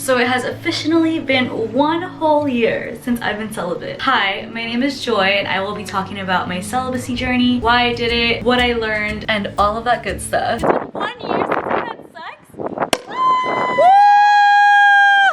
So it has officially been 1 whole year since I've been celibate. Hi, my name is Joy and I will be talking about my celibacy journey, why I did it, what I learned, and all of that good stuff. It's been 1 year since I had sex?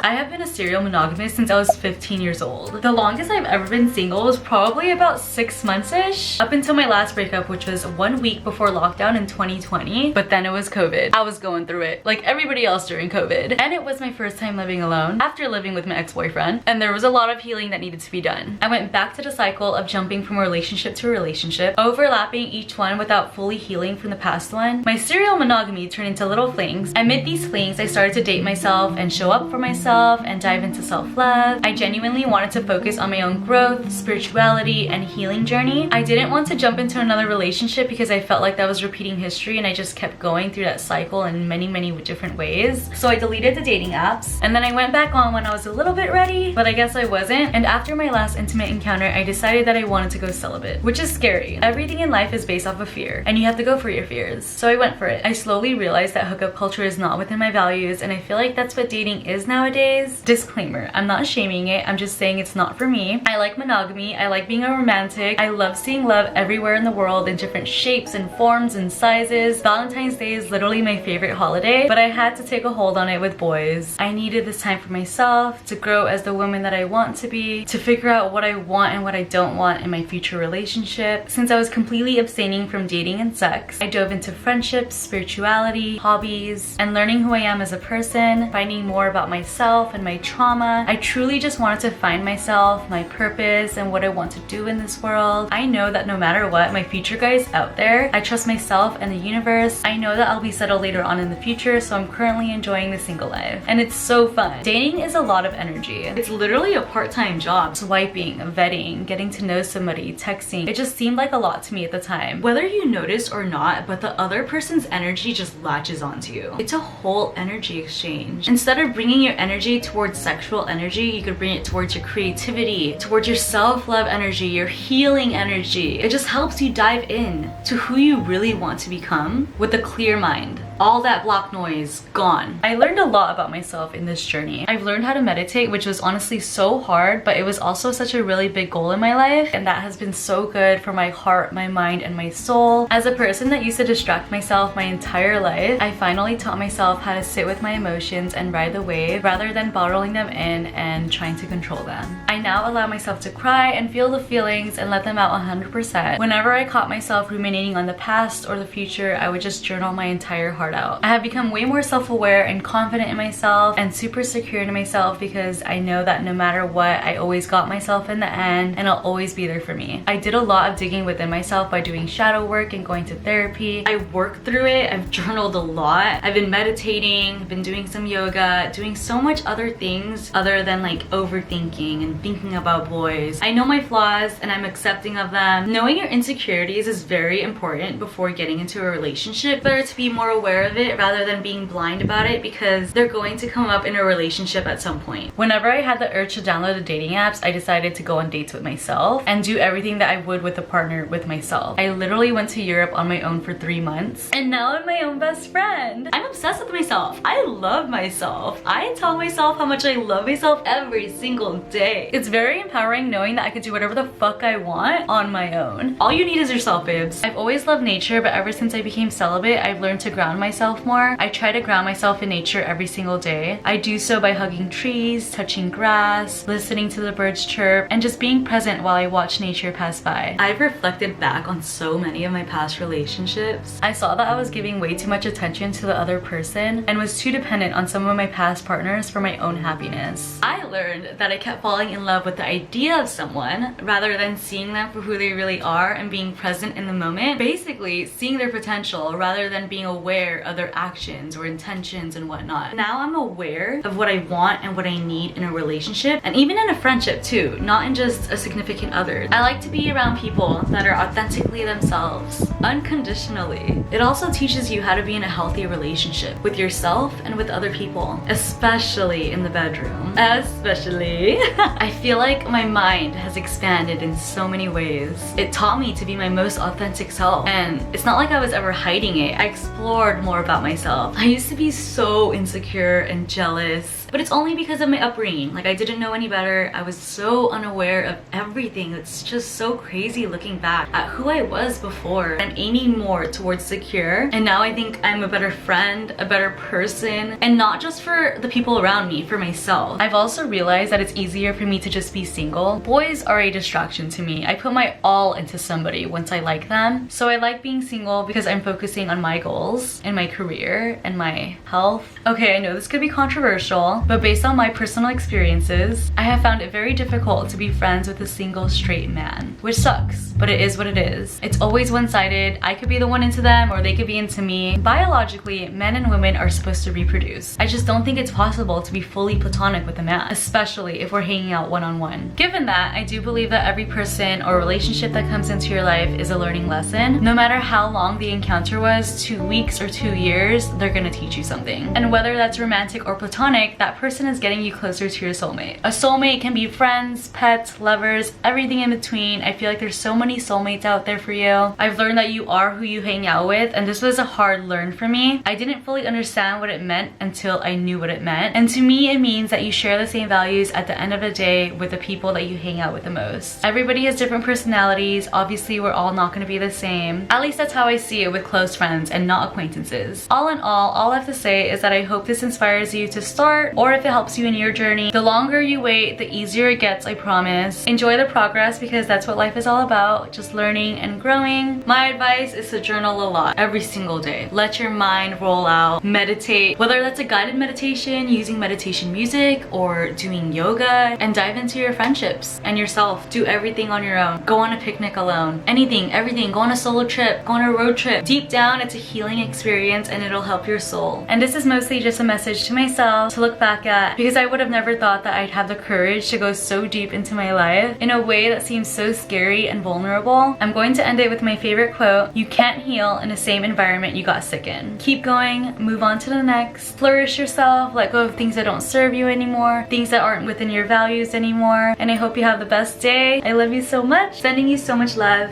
I have been a serial monogamist since I was 15 years old. The longest I've ever been single was probably about 6 months-ish, up until my last breakup, which was 1 week before lockdown in 2020, but then it was COVID. I was going through it like everybody else during COVID, and it was my first time living alone after living with my ex-boyfriend, and there was a lot of healing that needed to be done. I went back to the cycle of jumping from relationship to relationship, overlapping each one without fully healing from the past one. My serial monogamy turned into little flings. Amid these flings, I started to date myself and show up for myself and dive into self-love. I genuinely wanted to focus on my own growth, spirituality, and healing journey. I didn't want to jump into another relationship because I felt like that was repeating history and I just kept going through that cycle in many different ways. So I deleted the dating apps and then I went back on when I was a little bit ready, but I guess I wasn't. And after my last intimate encounter, I decided that I wanted to go celibate, which is scary. Everything in life is based off of fear and you have to go for your fears. So I went for it. I slowly realized that hookup culture is not within my values and I feel like that's what dating is nowadays. Disclaimer, I'm not shaming it, I'm just saying it's not for me. I like monogamy, I like being a romantic, I love seeing love everywhere in the world in different shapes and forms and sizes. Valentine's Day is literally my favorite holiday, but I had to take a hold on it with boys. I needed this time for myself, to grow as the woman that I want to be, to figure out what I want and what I don't want in my future relationship. Since I was completely abstaining from dating and sex, I dove into friendships, spirituality, hobbies, and learning who I am as a person, finding more about myself and my trauma. I truly just wanted to find myself, my purpose, and what I want to do in this world. I know that no matter what, my future guy is out there. I trust myself and the universe. I know that I'll be settled later on in the future, so I'm currently enjoying the single life. And it's so fun. Dating is a lot of energy. It's literally a part-time job. Swiping, vetting, getting to know somebody, texting. It just seemed like a lot to me at the time. Whether you notice or not, but the other person's energy just latches onto you. It's a whole energy exchange. Instead of bringing your energy towards sexual energy, you could bring it towards your creativity, towards your self-love energy, your healing energy. It just helps you dive in to who you really want to become with a clear mind. All that block noise gone. I learned a lot about myself in this journey. I've learned how to meditate, which was honestly so hard, but it was also such a really big goal in my life, and that has been so good for my heart, my mind, and my soul. As a person that used to distract myself my entire life, I finally taught myself how to sit with my emotions and ride the wave rather than bottling them in and trying to control them. I now allow myself to cry and feel the feelings and let them out 100%. Whenever I caught myself ruminating on the past or the future, I would just journal my entire heart out. I have become way more self-aware and confident in myself and super secure in myself because I know that no matter what, I always got myself in the end and I'll always be there for me. I did a lot of digging within myself by doing shadow work and going to therapy. I worked through it. I've journaled a lot. I've been meditating, been doing some yoga, doing so much other things other than like overthinking and thinking about boys. I know my flaws and I'm accepting of them. Knowing your insecurities is very important before getting into a relationship. Better to be more aware of it rather than being blind about it because they're going to come up in a relationship at some point. Whenever I had the urge to download the dating apps, I decided to go on dates with myself and do everything that I would with a partner with myself. I literally went to Europe on my own for 3 months and now I'm my own best friend. I'm obsessed with myself. I love myself. I tell myself how much I love myself every single day. It's very empowering knowing that I could do whatever the fuck I want on my own. All you need is yourself, babes. I've always loved nature, but ever since I became celibate, I've learned to ground myself more. I try to ground myself in nature every single day. I do so by hugging trees, touching grass, listening to the birds chirp, and just being present while I watch nature pass by. I've reflected back on so many of my past relationships. I saw that I was giving way too much attention to the other person and was too dependent on some of my past partners for my own happiness. I learned that I kept falling in love with the idea of someone rather than seeing them for who they really are and being present in the moment. Basically, seeing their potential rather than being aware of their actions or intentions and whatnot. Now I'm aware of what I want and what I need in a relationship and even in a friendship too, not in just a significant other. I like to be around people that are authentically themselves, unconditionally. It also teaches you how to be in a healthy relationship with yourself and with other people, especially in the bedroom. Especially. I feel like my mind has expanded in so many ways. It taught me to be my most authentic self, and it's not like I was ever hiding it. I explored more about myself. I used to be so insecure and jealous but it's only because of my upbringing. Like, I didn't know any better. I was so unaware of everything. It's just so crazy looking back at who I was before. I'm aiming more towards secure, and now I think I'm a better friend, a better person, and not just for the people around me, for myself. I've also realized that it's easier for me to just be single. Boys are a distraction to me. I put my all into somebody once I like them. So I like being single because I'm focusing on my goals and my career and my health. Okay, I know this could be controversial, but based on my personal experiences, I have found it very difficult to be friends with a single straight man, which sucks, but it is what it is. It's always one-sided. I could be the one into them or they could be into me. Biologically, men and women are supposed to reproduce. I just don't think it's possible to be fully platonic with a man, especially if we're hanging out one-on-one. Given that, I do believe that every person or relationship that comes into your life is a learning lesson. No matter how long the encounter was, 2 weeks or 2 years, they're gonna teach you something. And whether that's romantic or platonic, that person is getting you closer to your soulmate. A soulmate can be friends, pets, lovers, everything in between. I feel like there's so many soulmates out there for you. I've learned that you are who you hang out with, and this was a hard learn for me. I didn't fully understand what it meant until I knew what it meant. And to me, it means that you share the same values at the end of the day with the people that you hang out with the most. Everybody has different personalities. Obviously, we're all not gonna be the same. At least that's how I see it with close friends and not acquaintances. All in all I have to say is that I hope this inspires you to start, or if it helps you in your journey. The longer you wait, the easier it gets, I promise. Enjoy the progress because that's what life is all about, just learning and growing. My advice is to journal a lot every single day. Let your mind roll out, meditate, whether that's a guided meditation, using meditation music, or doing yoga, and dive into your friendships and yourself. Do everything on your own. Go on a picnic alone. Anything, everything. Go on a solo trip, go on a road trip. Deep down, it's a healing experience and it'll help your soul. And this is mostly just a message to myself to look back at, because I would have never thought that I'd have the courage to go so deep into my life in a way that seems so scary and vulnerable. I'm going to end it with my favorite quote: you can't heal in the same environment you got sick in. Keep going, move on to the next, flourish yourself, let go of things that don't serve you anymore, things that aren't within your values anymore, and I hope you have the best day. I love you so much. Sending you so much love.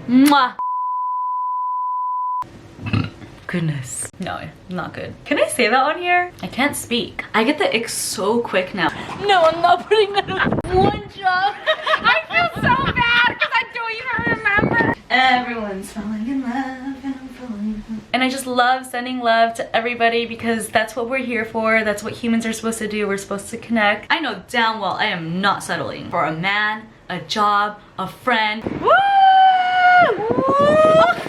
Mwah! Goodness. No, not good. Can I say that on here? I can't speak. I get the ick so quick now. No, I'm not putting that on one job. I feel so bad because I don't even remember. Everyone's falling in love and I'm falling in love. And I just love sending love to everybody because that's what we're here for. That's what humans are supposed to do. We're supposed to connect. I know damn well I am not settling for a man, a job, a friend. Woo! Woo!